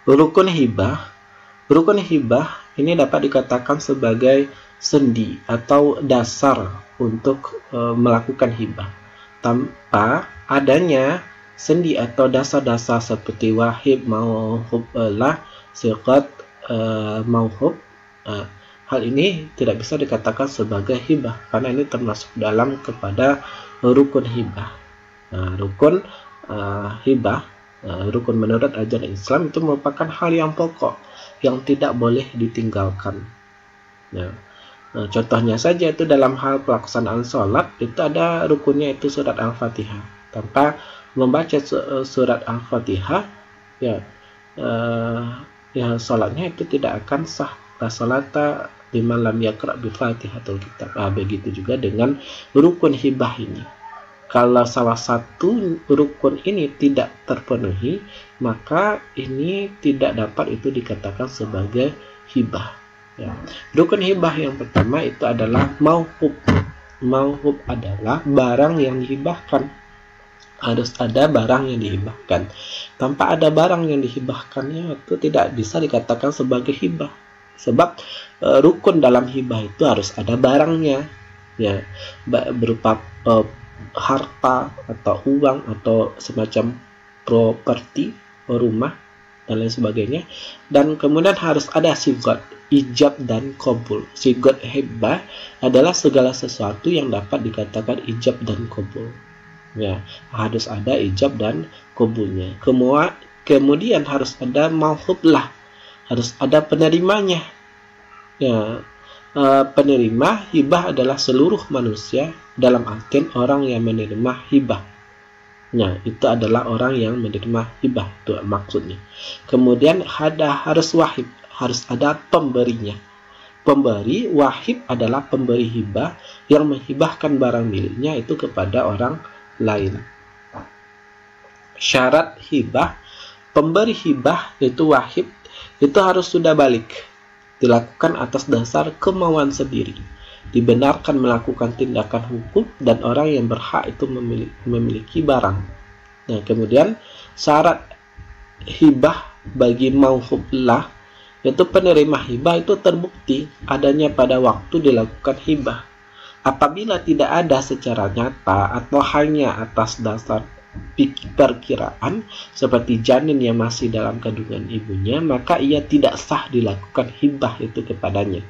Rukun hibah. Rukun hibah ini dapat dikatakan sebagai sendi atau dasar untuk melakukan hibah. Tanpa adanya sendi atau dasar-dasar seperti wahib, mauhub lah, siqat, mauhub, hal ini tidak bisa dikatakan sebagai hibah karena ini termasuk dalam kepada rukun hibah. Rukun hibah, rukun menurut ajaran Islam itu merupakan hal yang pokok yang tidak boleh ditinggalkan. Contohnya saja itu dalam hal pelaksanaan sholat itu ada rukunnya itu surat Al-Fatihah. Tanpa membaca surat Al-Fatihah, sholatnya itu tidak akan sah. La sholata liman lam yaqra' bi Fatihatul Kitab. Begitu juga dengan rukun hibah ini. Kalau salah satu rukun ini tidak terpenuhi, maka ini tidak dapat itu dikatakan sebagai hibah. Rukun hibah yang pertama itu adalah mauhub. Mauhub adalah barang yang dihibahkan. Harus ada barang yang dihibahkan. Tanpa ada barang yang dihibahkannya itu tidak bisa dikatakan sebagai hibah. Sebab rukun dalam hibah itu harus ada barangnya, berupa harta atau uang atau semacam properti, rumah dan lain sebagainya. Dan kemudian harus ada sigot, ijab dan qabul. Sigot hibah adalah segala sesuatu yang dapat dikatakan ijab dan qabul. Harus ada ijab dan qabulnya. Kemudian harus ada mauhub lah, harus ada penerimanya. Penerima hibah adalah seluruh manusia, dalam artian orang yang menerima hibah. Itu adalah orang yang menerima hibah, itu maksudnya. Kemudian harus wahib, harus ada pemberinya. Pemberi, wahib adalah pemberi hibah yang menghibahkan barang miliknya itu kepada orang lain. Syarat hibah, pemberi hibah yaitu wahib, itu harus sudah balik, dilakukan atas dasar kemauan sendiri, dibenarkan melakukan tindakan hukum, dan orang yang berhak itu memiliki barang. Kemudian syarat hibah bagi mauhub lah, yaitu penerima hibah itu terbukti adanya pada waktu dilakukan hibah. Apabila tidak ada secara nyata atau hanya atas dasar perkiraan seperti janin yang masih dalam kandungan ibunya, maka ia tidak sah dilakukan hibah itu kepadanya.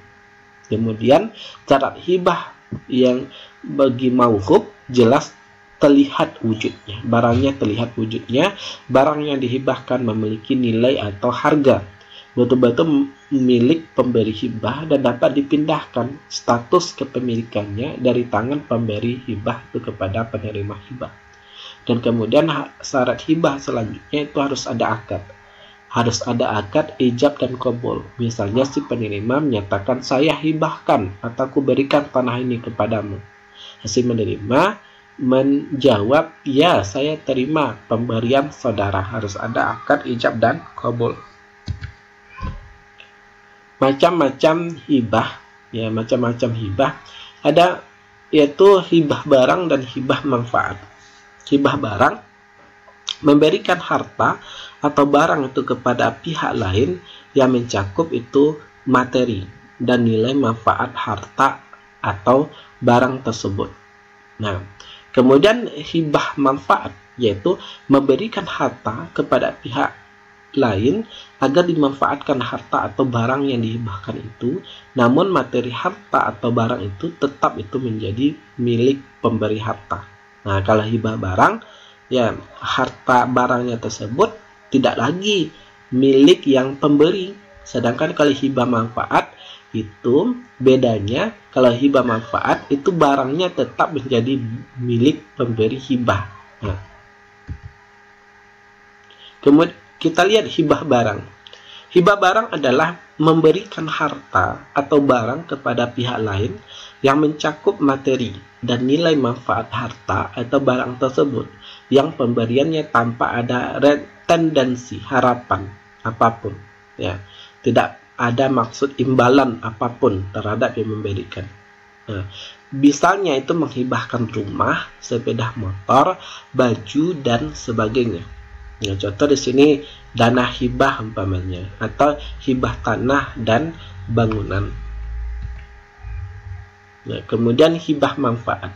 Kemudian syarat hibah yang bagi mauhub jelas terlihat wujudnya, barangnya terlihat wujudnya, barang yang dihibahkan memiliki nilai atau harga, betul-betul milik pemberi hibah dan dapat dipindahkan status kepemilikannya dari tangan pemberi hibah itu kepada penerima hibah. Dan kemudian syarat hibah selanjutnya itu harus ada akad. Harus ada akad ijab dan qabul. Misalnya si penerima menyatakan, saya hibahkan atau aku berikan tanah ini kepadamu. Si menerima menjawab, ya saya terima pemberian saudara. Harus ada akad ijab dan qabul. Macam-macam hibah, macam-macam hibah ada, yaitu hibah barang dan hibah manfaat. Hibah barang, memberikan harta atau barang itu kepada pihak lain yang mencakup itu materi dan nilai manfaat harta atau barang tersebut. Kemudian hibah manfaat, yaitu memberikan harta kepada pihak lain agar dimanfaatkan harta atau barang yang dihibahkan itu, namun materi harta atau barang itu tetap itu menjadi milik pemberi harta. Kalau hibah barang, harta barangnya tersebut tidak lagi milik yang pemberi. Sedangkan kalau hibah manfaat itu bedanya, kalau hibah manfaat itu barangnya tetap menjadi milik pemberi hibah. Kemudian kita lihat hibah barang. Hibah barang adalah memberikan harta atau barang kepada pihak lain yang mencakup materi dan nilai manfaat harta atau barang tersebut yang pemberiannya tanpa ada tendensi harapan apapun, tidak ada maksud imbalan apapun terhadap yang memberikan. Misalnya itu menghibahkan rumah, sepeda motor, baju dan sebagainya. Ya, contoh di sini dana hibah umpamanya, atau hibah tanah dan bangunan. Nah, kemudian hibah manfaat.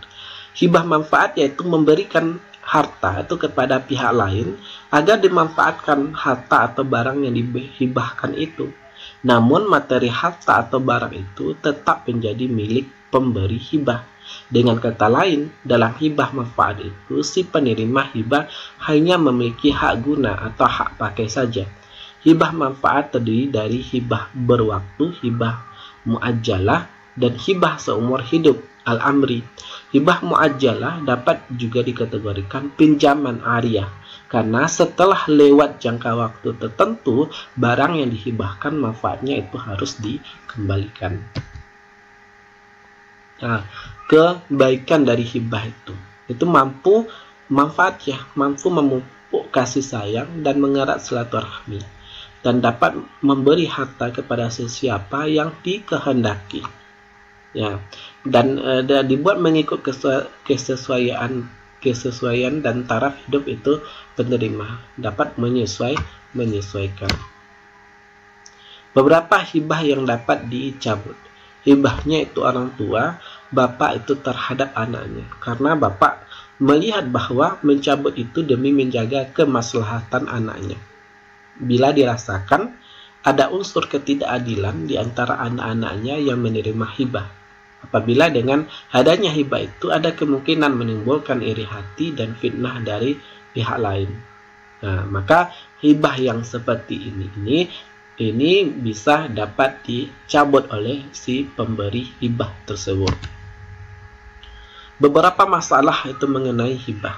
Hibah manfaat yaitu memberikan harta itu kepada pihak lain agar dimanfaatkan harta atau barang yang dihibahkan itu. Namun materi harta atau barang itu tetap menjadi milik pemberi hibah. Dengan kata lain, dalam hibah manfaat itu, si penerima hibah hanya memiliki hak guna atau hak pakai saja. Hibah manfaat terdiri dari hibah berwaktu, hibah muajjalah, dan hibah seumur hidup al-amri. Hibah muajjalah dapat juga dikategorikan pinjaman ariyah, karena setelah lewat jangka waktu tertentu, barang yang dihibahkan manfaatnya itu harus dikembalikan. Nah, kebaikan dari hibah itu mampu memupuk kasih sayang dan mengerat silaturahmi, dan dapat memberi harta kepada sesiapa yang dikehendaki. Ya, dan dibuat mengikut kesesuaian dan taraf hidup itu penerima, dapat menyesuaikan. Beberapa hibah yang dapat dicabut. Hibahnya itu orang tua, bapak itu terhadap anaknya, karena bapak melihat bahwa mencabut itu demi menjaga kemaslahatan anaknya. Bila dirasakan ada unsur ketidakadilan di antara anak-anaknya yang menerima hibah, apabila dengan adanya hibah itu ada kemungkinan menimbulkan iri hati dan fitnah dari pihak lain. Nah, maka hibah yang seperti ini bisa dapat dicabut oleh si pemberi hibah tersebut. Beberapa masalah itu mengenai hibah.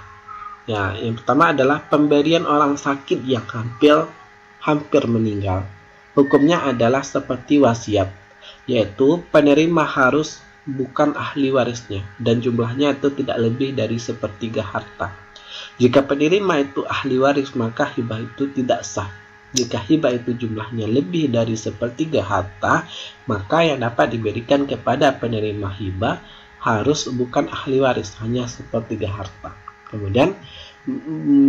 Ya, yang pertama adalah pemberian orang sakit yang hampir meninggal. Hukumnya adalah seperti wasiat, yaitu penerima harus bukan ahli warisnya dan jumlahnya itu tidak lebih dari sepertiga harta. Jika penerima itu ahli waris, maka hibah itu tidak sah. Jika hibah itu jumlahnya lebih dari sepertiga harta, maka yang dapat diberikan kepada penerima hibah harus bukan ahli waris, hanya sepertiga harta. Kemudian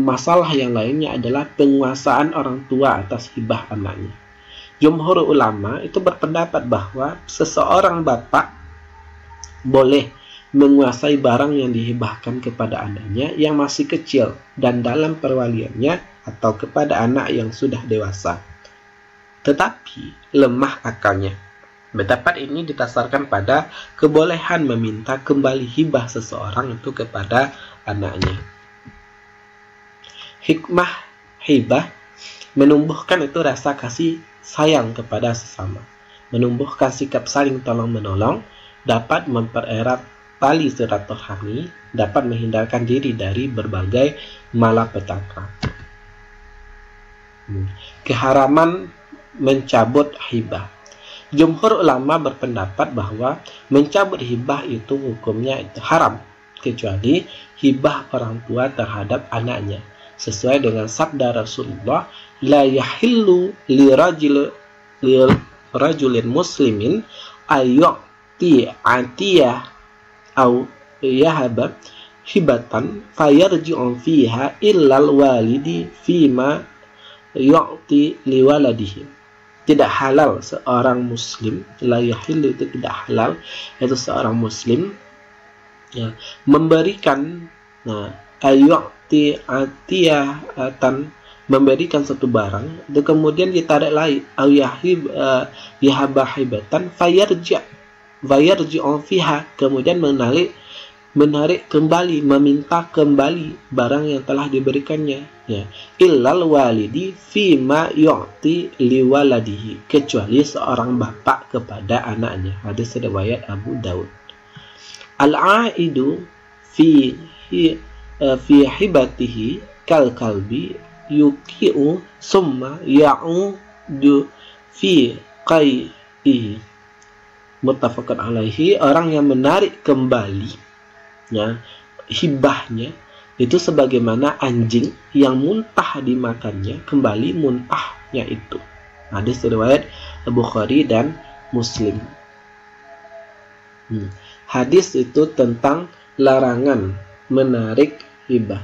masalah yang lainnya adalah penguasaan orang tua atas hibah anaknya. Jumhur ulama itu berpendapat bahwa seseorang bapak boleh menguasai barang yang dihibahkan kepada anaknya yang masih kecil dan dalam perwaliannya atau kepada anak yang sudah dewasa, tetapi lemah akalnya. Pendapat ini didasarkan pada kebolehan meminta kembali hibah seseorang itu kepada anaknya. Hikmah hibah menumbuhkan itu rasa kasih sayang kepada sesama, menumbuhkan sikap saling tolong-menolong, dapat mempererat tali silaturahmi, dapat menghindarkan diri dari berbagai malapetaka. Keharaman mencabut hibah. Jumhur ulama berpendapat bahwa mencabut hibah itu hukumnya itu haram, kecuali hibah orang tua terhadap anaknya, sesuai dengan sabda Rasulullah, la yahillu li rajulin muslimin ayyu'ti atiyah au yahaba hibatan fayarji'u fiha illal walidi fima yu'ti liwaladihi. Tidak halal seorang muslim, la yahillu itu tidak halal, yaitu seorang muslim ya, memberikan ayyu'ti atiyatan, memberikan satu barang dan kemudian ditarik lagi, au yahaba hibatan fayarji'u fiha, kemudian menarik kembali, meminta kembali barang yang telah diberikannya, ya, illal walidi fima yu'ti liwaladihi, kecuali seorang bapak kepada anaknya. Hadis riwayat Abu Daud. Al-aidu fi hibatihi kal kalbi yuki'u summa ya'udu fi qai'i. Muttafaqun alaihi. Orang yang menarik kembali hibahnya itu sebagaimana anjing yang muntah dimakannya kembali muntahnya itu. Hadis riwayat Bukhari dan Muslim. Hadis itu tentang larangan menarik hibah.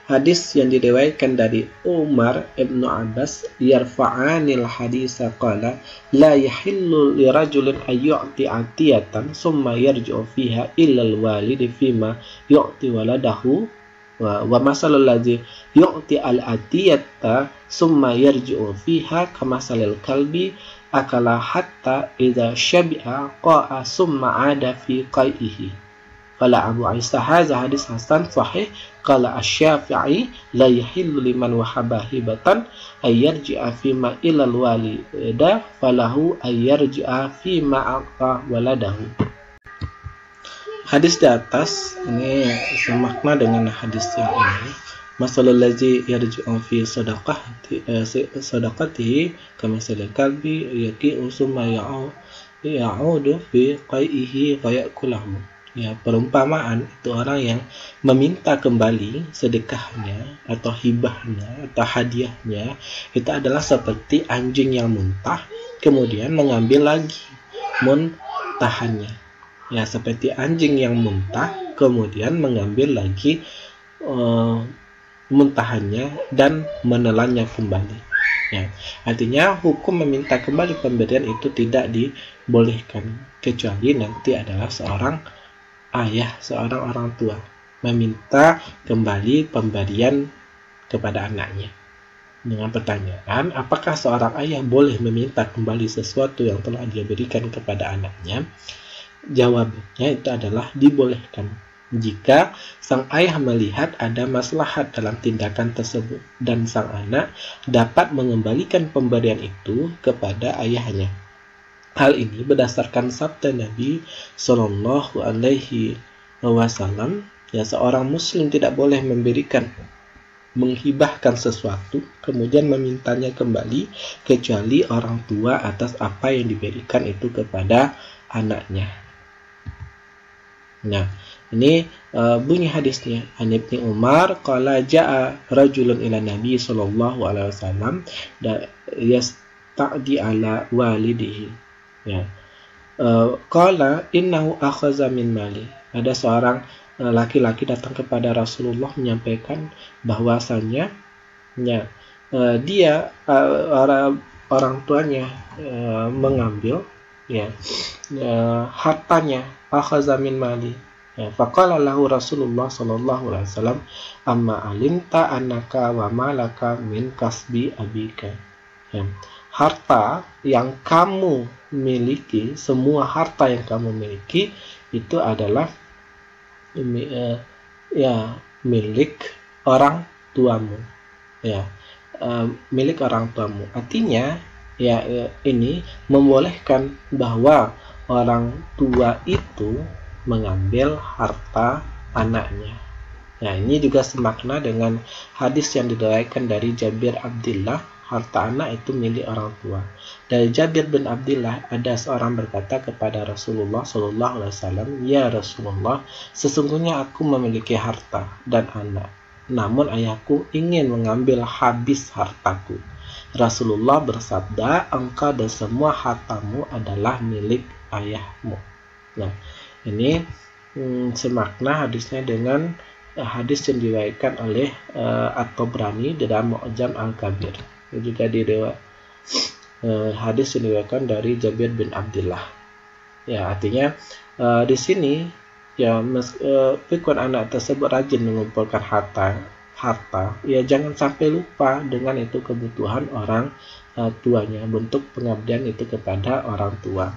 hadis yang diriwayatkan dari Umar ibn Abbas yarfa'anil hadisa qala la yahillu lirajulin ayyu'ti atiyatan summa yarji'u fiha illa alwalid fima yu'ti waladahu wa masalul ladzi yu'ti al-atiyata summa yarji'u fiha kamasalil kalbi akala hatta idza syabi'a qa'a summa 'ada fi qai'ihi. Qala Abu Isa hadza hadis hasan sahih. Qala Asy-Syafi'i la yahillu liman wahaba hibatan ay yarji'a fima ilal walida falahu ay yarji'a fima aqa waladahu. Hadis di atas ini semakna dengan hadis yang ini. Masalul ladzi yarji'u fi sadaqatihi kamasalil kalbi yaqi'u summa ya'udu fi qai'ihi faya'kulahu. Ya, perumpamaan itu orang yang meminta kembali sedekahnya atau hibahnya atau hadiahnya itu adalah seperti anjing yang muntah kemudian mengambil lagi muntahannya. Ya, seperti anjing yang muntah kemudian mengambil lagi muntahannya dan menelannya kembali. Ya, artinya hukum meminta kembali pemberian itu tidak dibolehkan kecuali nanti adalah seorang ayah, seorang orang tua meminta kembali pemberian kepada anaknya dengan pertanyaan, apakah seorang ayah boleh meminta kembali sesuatu yang telah dia berikan kepada anaknya? Jawabannya itu adalah dibolehkan jika sang ayah melihat ada maslahat dalam tindakan tersebut dan sang anak dapat mengembalikan pemberian itu kepada ayahnya. Hal ini berdasarkan sabda Nabi Shallallahu Alaihi Wasallam, ya, seorang Muslim tidak boleh menghibahkan sesuatu kemudian memintanya kembali kecuali orang tua atas apa yang diberikan itu kepada anaknya. Nah, ini bunyi hadisnya. An Ibnu Umar qala ja'a rajulun ila Nabi Shallallahu Alaihi Wasallam yasta'di ala walidihi. Ya, qala innahu akhadha min mali. Ada seorang laki-laki datang kepada Rasulullah menyampaikan bahwasannya dia orang tuanya mengambil hartanya, akhadha min mali. Ya, faqala lahu Rasulullah sallallahu alaihi wasallam amma alimta annaka wa malaka min kasbi abika. Ya, harta yang kamu miliki, semua harta yang kamu miliki itu adalah milik orang tuamu. Ya, milik orang tuamu. Artinya ini membolehkan bahwa orang tua itu mengambil harta anaknya. Nah, ini juga semakna dengan hadis yang diriwayatkan dari Jabir Abdillah, harta anak itu milik orang tua. Dari Jabir bin Abdillah, ada seorang berkata kepada Rasulullah SAW, ya Rasulullah, sesungguhnya aku memiliki harta dan anak, namun ayahku ingin mengambil habis hartaku. Rasulullah bersabda, engkau dan semua hartamu adalah milik ayahmu. Nah, ini semakna hadisnya dengan hadis yang diriwayatkan oleh At-Tabrani dalam Mu'jam Al-Kabir. Juga hadis yang diriwayatkan dari Jabir bin Abdillah. Ya, artinya di sini ya meskipun anak tersebut rajin mengumpulkan harta, ya jangan sampai lupa dengan itu kebutuhan orang tuanya, bentuk pengabdian itu kepada orang tua.